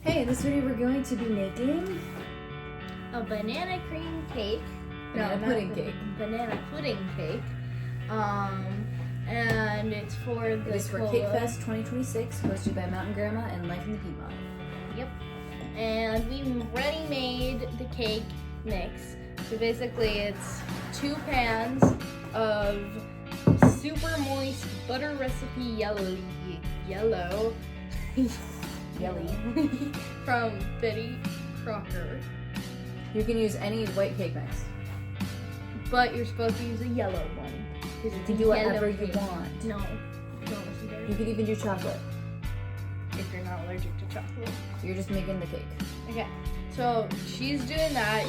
Hey, in this video we're going to be making a banana cream cake. Banana pudding cake. Banana pudding cake. And it's for the It is for CakeFest 2026, hosted by MTN Grandma and Life in the Piedmont. Yep. And we already made the cake mix. So basically it's 2 pans of super moist butter recipe yellow from Betty Crocker. You can use any white cake mix, but you're supposed to use a yellow one. You can do whatever you want. No. You could even do chocolate. If you're not allergic to chocolate. You're just making the cake. Okay. So she's doing that.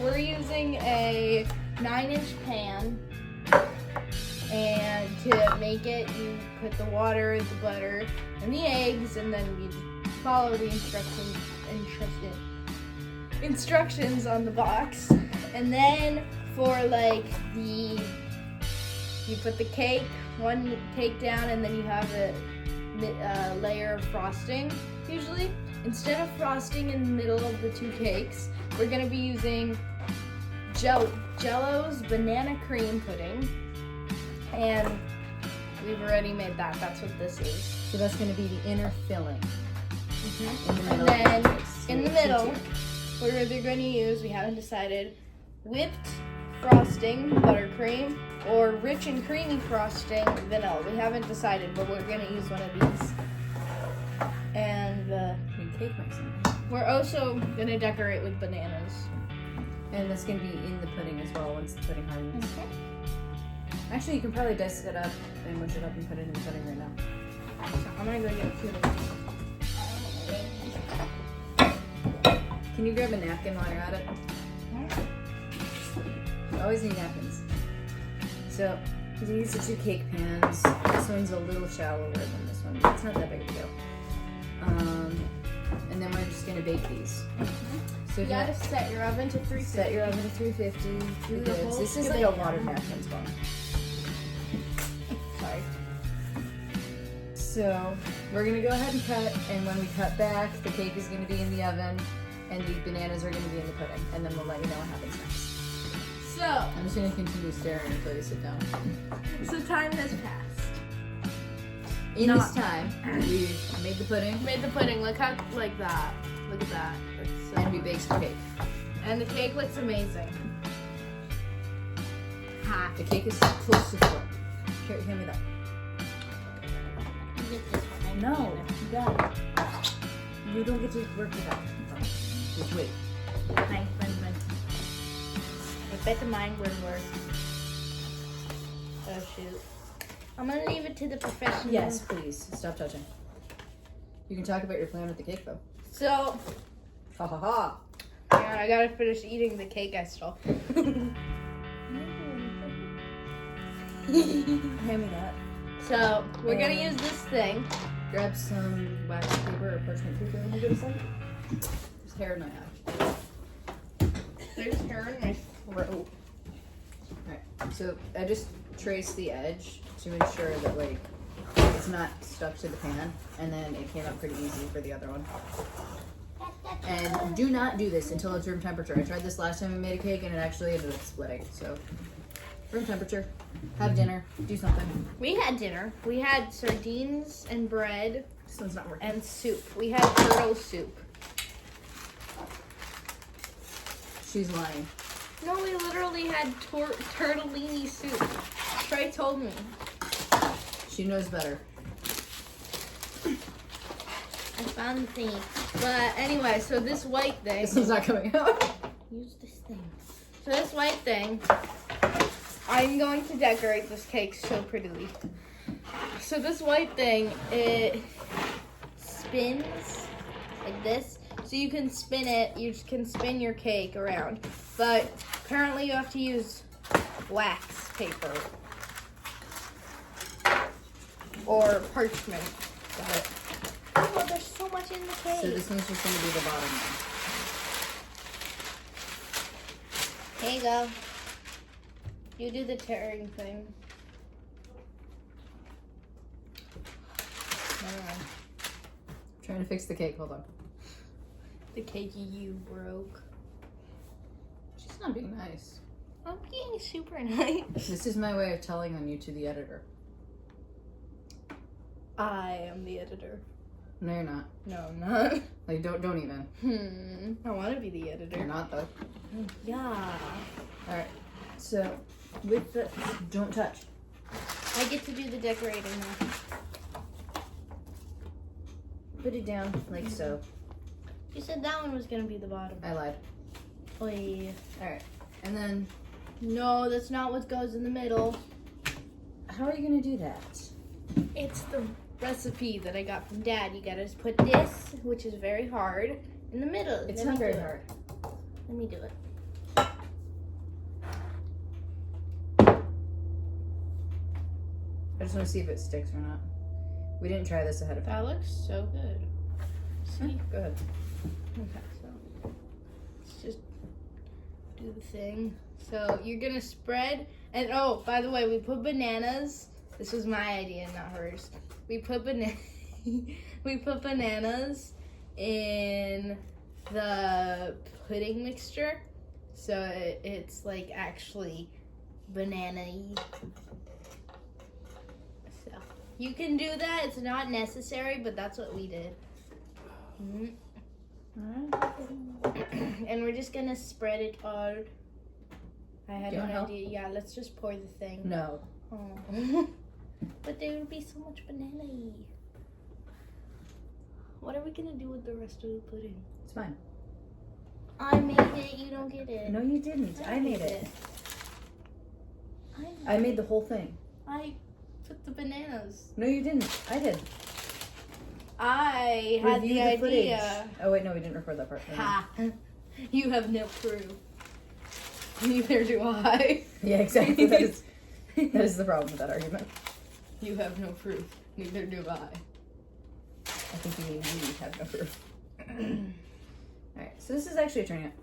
We're using a 9-inch pan. And to make it, you put the water, the butter, and the eggs, and then you follow the instructions on the box. And then for you put the cake, one cake down, and then you have a layer of frosting. Usually, instead of frosting in the middle of the 2 cakes, we're gonna be using Jello's banana cream pudding. And we've already made that. That's what this is. So that's going to be the inner filling. And then in the middle, we're either going to use, we haven't decided, whipped frosting, buttercream, or rich and creamy frosting, vanilla. We haven't decided, but we're going to use one of these. And cake mixing. We're also going to decorate with bananas. And that's going to be in the pudding as well once the pudding hardens. Actually, you can probably dice it up and mush it up and put it in the pudding right now. So I'm gonna go get pudding. Can you grab a napkin while you're at it? You always need napkins. So, these are 2 cake pans. This one's a little shallower than this one. It's not that big of a deal. And then we're just gonna bake these. So you gotta set your oven to 350. Set your oven to 350. Because this is like a lot of napkins going. Sorry. So we're gonna go ahead and cut, and when we cut back, the cake is gonna be in the oven, and the bananas are gonna be in the pudding, and then we'll let you know what happens next. So I'm just gonna continue staring until you sit down. So time has passed. In this time, we made the pudding. Made the pudding. Look how like that. Look at that. And we baked the cake. And the cake looks amazing. Ha! The cake is close to the floor. Here, hand me that. You get this one. No, you got it. You don't get to work with that. Just wait. Nice. I bet mine wouldn't work. Oh shoot. I'm gonna leave it to the professionals. Yes, please. Stop touching. You can talk about your plan with the cake, though. So, Ha ha ha. yeah, I gotta finish eating the cake I stole. Hand me that. So, we're gonna use this thing. Grab some wax paper or parchment paper when you do this. There's hair in my eye. There's hair in my throat. Alright, so I just traced the edge to ensure that it's not stuck to the pan, and then it came up pretty easy for the other one. And do not do this until it's room temperature. I tried this last time I made a cake and it actually ended up splitting. So room temperature, have dinner, do something. We had dinner. We had sardines and bread. This one's not working. And soup. We had turtle soup. She's lying. No, we literally had turtellini soup. Trey told me. She knows better. I found the thing. But anyway, so this white thing. This one's not coming out. Use this thing. So this white thing, I'm going to decorate this cake so prettily. So this white thing, it spins like this. So you can spin it, you can spin your cake around. But apparently you have to use wax paper. Or parchment. Oh, there's so much in the cake. So this one's just going to be the bottom one. Here you go. You do the tearing thing. Trying to fix the cake. Hold on. The cake you broke. She's not being nice. I'm being super nice. This is my way of telling on you to the editor. I am the editor. No, you're not. No, I'm not. Like, don't even. I want to be the editor. You're not, though. Yeah. Alright, so, with the... Don't touch. I get to do the decorating now. Put it down, like so. You said that one was going to be the bottom. I lied. Oy. Alright, and then... No, that's not what goes in the middle. How are you gonna do that? It's the recipe that I got from Dad. You gotta just put this, which is very hard, in the middle. It's not very hard. Let me do it. I just want to see if it sticks or not. We didn't try this ahead of That time. looks so good. See? Go ahead. Okay, so let's just do the thing. So you're gonna spread, and oh, by the way, we put bananas. This was my idea, not hers. We put bananas in the pudding mixture, so it's like actually banana-y. So you can do that. It's not necessary, but that's what we did. And we're just gonna spread it all. I had Do you an want help? idea. Yeah, let's just pour the thing. No. Oh. But there would be so much banana-y. What are we gonna do with the rest of the pudding? It's fine. I made it. You don't get it. No, you didn't. I made it. I made the whole thing. I put the bananas. No, you didn't. I did. I had Review the idea. footage. Oh, wait, no, we didn't record that part. Ha! You have no proof. Neither do I. Yeah, exactly. That is the problem with that argument. You have no proof. Neither do I. I think you mean we have no proof. Alright, so this is actually turning out.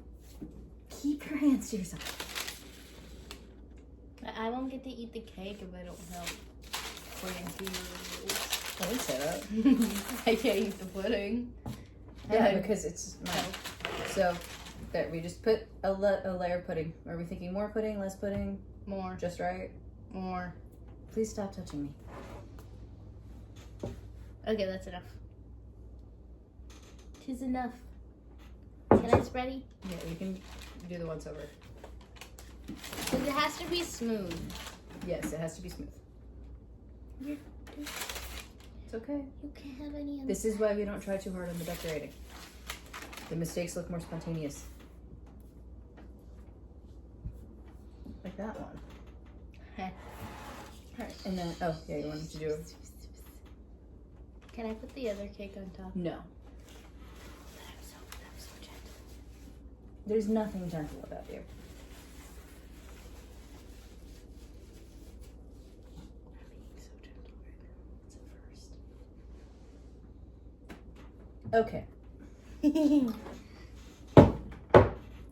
Keep your hands to yourself. I won't get to eat the cake if I don't help. According to your rules. I didn't say that. I can't eat the pudding. Yeah, because it's mine. So, there, we just put a layer of pudding. Are we thinking more pudding, less pudding? More. Just right? More. Please stop touching me. Okay, that's enough. 'Tis enough. Can I spready? Yeah, you can do the once over. Because it has to be smooth. Yes, it has to be smooth. It's okay. You can't have any of This is why we don't try too hard on the decorating. The mistakes look more spontaneous. Like that one. And then, oh, yeah, you wanted to do... Can I put the other cake on top? No. I'm so gentle. There's nothing gentle about you. I'm being so gentle right now. It's a first. Okay.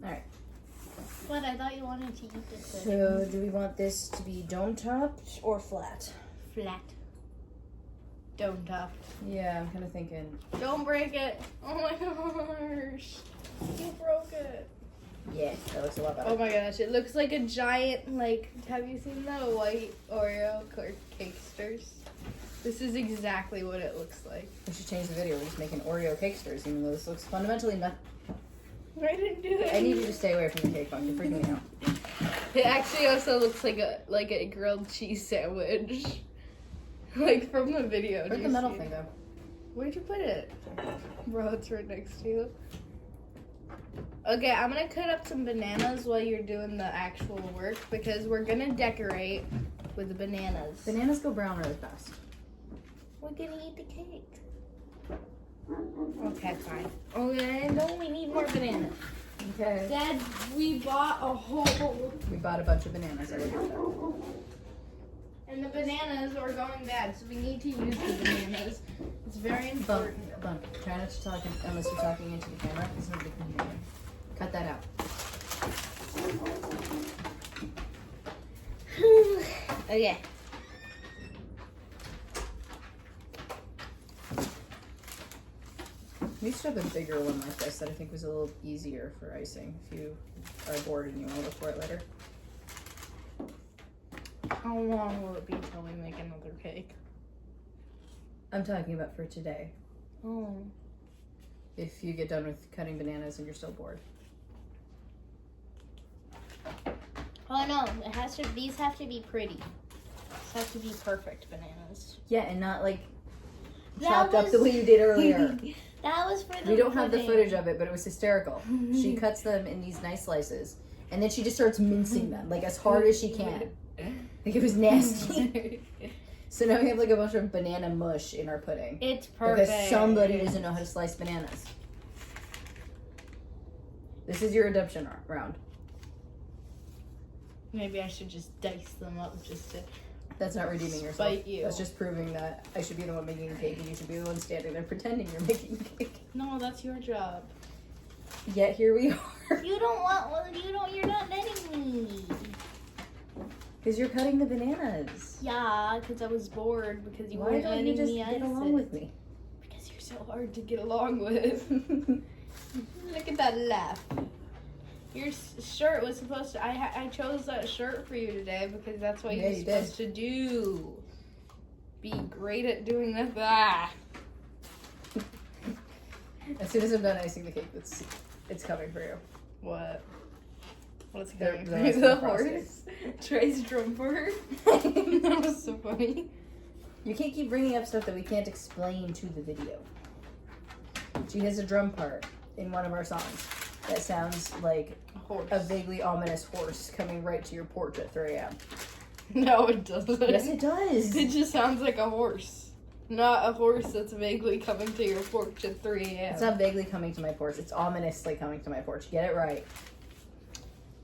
Alright. What? I thought you wanted to eat this. So, do we want this to be dome-topped or flat? Flat. Dome top. Yeah, I'm kind of thinking... Don't break it. Oh my gosh. You broke it. Yeah, that looks a lot better. Oh my gosh. It looks like a giant, like, have you seen the white Oreo cakesters? This is exactly what it looks like. We should change the video. We're just making Oreo cakesters, even though this looks fundamentally not... I didn't do it. I need you to stay away from the cake box. You're freaking me out. It actually also looks like a grilled cheese sandwich. Like from the video. Where's the metal thing, though? Where'd you put it? Bro, it's right next to you. Okay, I'm gonna cut up some bananas while you're doing the actual work because we're gonna decorate with the bananas. Bananas go brown really fast. We're gonna eat the cake. Okay, fine. Okay, no, we need more bananas. Okay. Dad, we bought a whole... We bought a bunch of bananas. I looked at that. And the bananas are going bad, so we need to use the bananas. It's very important. Bump. Try not to talk unless you're talking into the camera, because nobody can hear you. Cut that out. Okay. We used to have a bigger one like this that I think was a little easier for icing if you are bored and you want to look for it later. How long will it be till we make another cake? I'm talking about for today. Oh. If you get done with cutting bananas and you're still bored. Oh no, it has to. These have to be pretty. These have to be perfect bananas. Yeah, and not like That chopped up was- the way you did earlier. That was for the We don't have the pudding. footage of it, but it was hysterical. She cuts them in these nice slices, and then she just starts mincing them, like as hard as she can. Like it was nasty. So now we have like a bunch of banana mush in our pudding. It's perfect. Because somebody doesn't know how to slice bananas. This is your redemption round. Maybe I should just dice them up just to. That's not redeeming yourself. Spite you. That's just proving that I should be the one making a cake and you should be the one standing there pretending you're making a cake. No, that's your job. Yet here we are. You don't want. Well, you don't. You're not letting me. Because you're cutting the bananas. Yeah, because I was bored because you Why weren't don't letting you just me get ice along it. with me? Because you're so hard to get along with. Look at that laugh. Your shirt was supposed to. I chose that shirt for you today because that's what Yeah, you're you supposed to do. Be great at doing that. Ah. As soon as I'm done icing the cake, it's coming for you. What? What's The- coming? the The, rest of the horse. Trey's jumper. That was so funny. You can't keep bringing up stuff that we can't explain to the video. She has a drum part in one of our songs that sounds like Horse. a vaguely ominous horse coming right to your porch at 3 a.m. No, it doesn't. Yes, it does. It just sounds like a horse. Not a horse that's vaguely coming to your porch at 3 a.m. It's not vaguely coming to my porch. It's ominously coming to my porch. Get it right.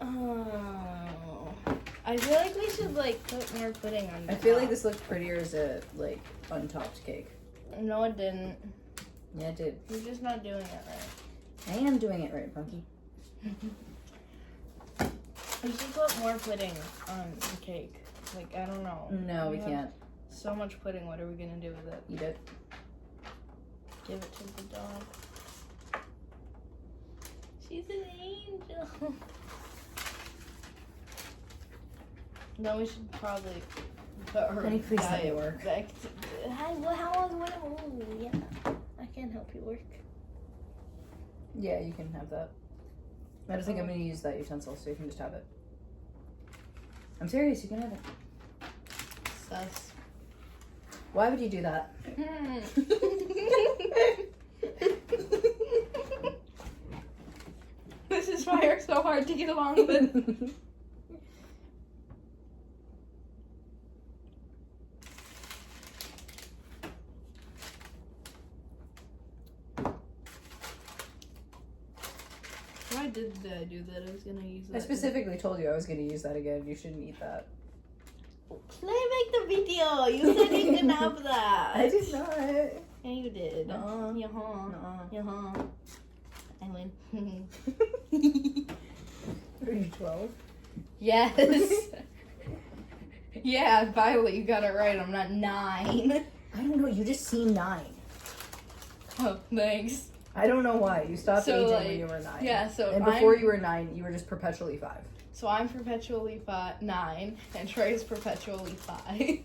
Oh. I feel like we should, like, put more pudding on the I feel top. like this looked prettier as a, like, untopped cake. No, it didn't. Yeah, it did. You're just not doing it right. I am doing it right, Bunkie. We should put more pudding on the cake. Like, I don't know. No, we have can't. So much pudding. What are we going to do with it? Eat it. Give it to the dog. She's an angel. No, we should probably put her Honey, please let me diet work. back to, how was it? Oh, yeah. I can't help you work. Yeah, you can have that. I don't think I'm going to use that utensil, so you can just have it. I'm serious, you can have it. Sus. Why would you do that? This is why you're so hard to get along with. Why did I do that? I was gonna use that. I specifically told you I was going to use that again. You shouldn't eat that. Play make the video. You said you can have that. I did not. Yeah, you did. Nuh-uh. Yeah-huh. Nuh-uh. Yeah-huh. I win. Are you 12? Yes. Yeah, finally you got it right. I'm not 9. I don't know. You just seem 9. Oh, thanks. I don't know why. You stopped So, aging like, when you were 9. yeah, so and before I'm- you were 9, you were just perpetually 5. So I'm perpetually 9, and Trey's perpetually 5.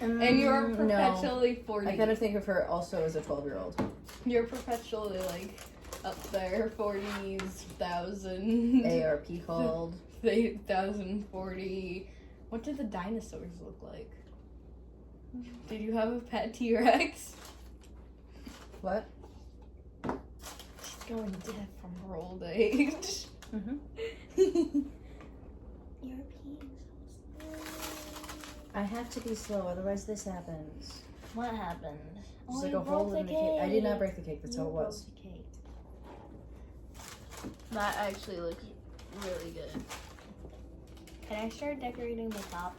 And you're perpetually 40. I kind of think of her also as a 12-year-old. You're perpetually, like, up there, 40s, 1,000. ARP called. 1,040. What did the dinosaurs look like? Did you have a pet T-Rex? What? She's going deaf from her old age. Mm-hmm. You're peeing so slow. I have to be slow, otherwise this happens. What happened? There's Oh, like you a hole broke in the cake. I did not break the cake. That's how it was. broke the cake. That actually looks really good. Can I start decorating the top?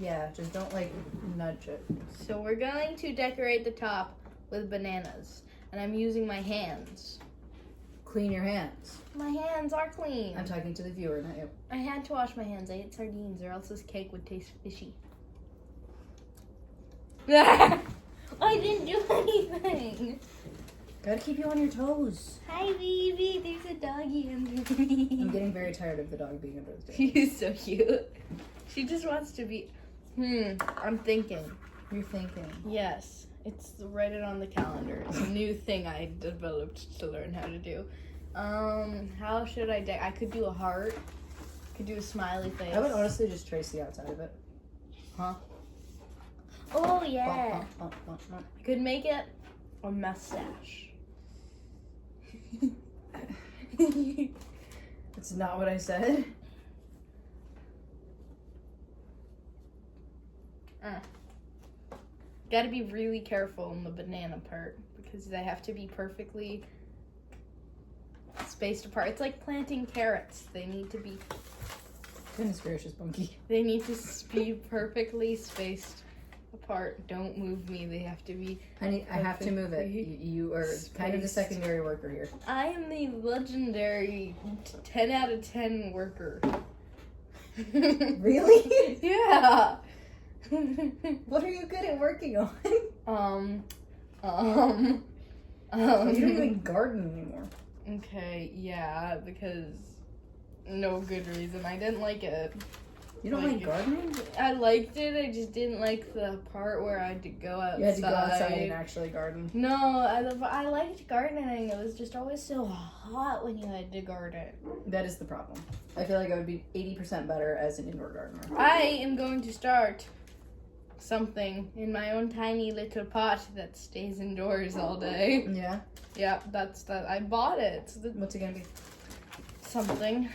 Yeah, just don't like nudge it. So we're going to decorate the top with bananas. And I'm using my hands. Clean your hands. My hands are clean. I'm talking to the viewer, not you. I had to wash my hands. I ate sardines or else this cake would taste fishy. I didn't do anything. Gotta keep you on your toes. Hi, baby. There's a doggy under me. I'm getting very tired of the dog being under the table. She's so cute. She just wants to be. I'm thinking. You're thinking. Yes. It's write it on the calendar. It's a new thing I developed to learn how to do. How should I I could do a heart. Could do a smiley face. I would honestly just trace the outside of it. Huh? Oh yeah. Bump, bump, bump. Could make it a mustache. That's not what I said. Gotta be really careful in the banana part because they have to be perfectly spaced apart. It's like planting carrots. They need to be. Goodness gracious, Bunkie. They need to be perfectly spaced apart. Don't move me. They have to be. Honey, I have to move it. You are kind of the secondary worker here. I am the legendary 10 out of 10 worker. Really? Yeah. What are you good at working on? You You don't even garden anymore. Okay, yeah, because no good reason. I didn't like it. You don't like gardening? I liked it, I just didn't like the part where I had to go outside. You had to go outside and actually garden. No, I liked gardening. It was just always so hot when you had to garden. That is the problem. I feel like I would be 80% better as an indoor gardener. I am going to start something in my own tiny little pot that stays indoors all day. Yeah? Yeah, that's that. I bought it. What's it gonna be? Something.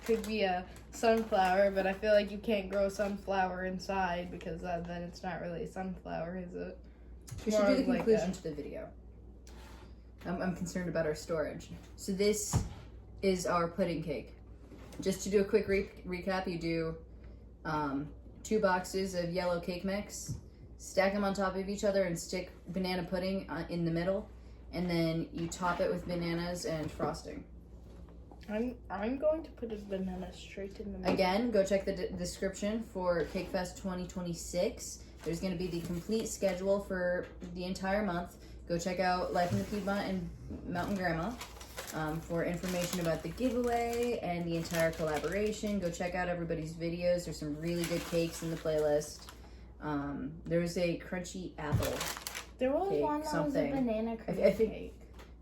Could be a sunflower, but I feel like you can't grow sunflower inside because then it's not really a sunflower, is it? We should do the conclusion to the video. I'm concerned about our storage. So this is our pudding cake. Just to do a quick recap, you do 2 boxes of yellow cake mix, stack them on top of each other and stick banana pudding in the middle, and then you top it with bananas and frosting. I'm going to put a banana straight in the middle. Again, go check the description for CakeFest 2026. There's going to be the complete schedule for the entire month. Go check out Life in the Piedmont and Mountain Grandma for information about the giveaway and the entire collaboration. Go check out everybody's videos. There's some really good cakes in the playlist. There's a crunchy apple. There was cake, one that something. was a banana cream cake.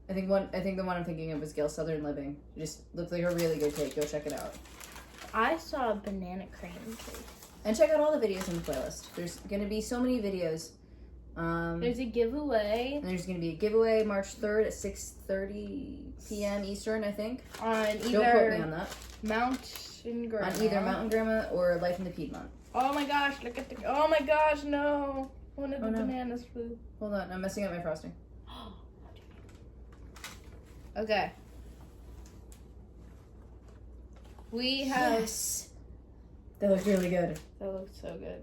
I think the one I'm thinking of was Gail Southern Living. It just looked like a really good cake. Go check it out. I saw a banana cream cake. And check out all the videos in the playlist. There's going to be so many videos. There's a giveaway. And there's going to be a giveaway March 3rd at 6:30 p.m. Eastern, I think. On either Don't quote me on that. Mountain Grandma. On either Mountain Grandma or Life in the Piedmont. Oh my gosh, look at the... Oh my gosh, no. One of the bananas flew. Hold on, I'm messing up my frosting. Okay. We have... Yes! That looked really good. That looks so good.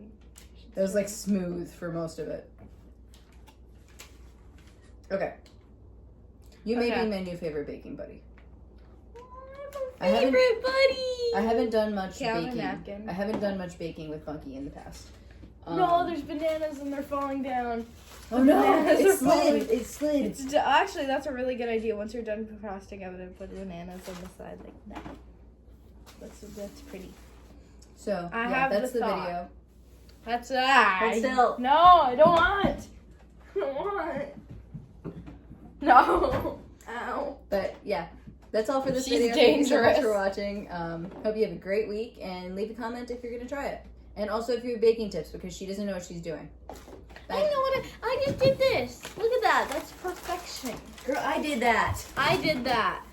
It was like smooth for most of it. Okay. You may be my new favorite baking buddy. Favorite buddy! I haven't done much Count a baking. napkin. I haven't done much baking with Bunkie in the past. No, there's bananas and they're falling down. Oh no! Bananas It are falling. slid! It slid! Actually, that's a really good idea. Once you're done frosting, I'm gonna put bananas on the side like that. That's pretty. So, I yeah, have that's the the thought. video. That's Hold still. No, I don't want. I don't want. No. Ow. But yeah, that's all for this She's video. Thank you so much dangerous. for watching. Hope you have a great week, and leave a comment if you're gonna try it. And also if you have baking tips, because she doesn't know what she's doing. Bye. I know what I just did this. Look at that. That's perfection. Girl, I did that. I did that.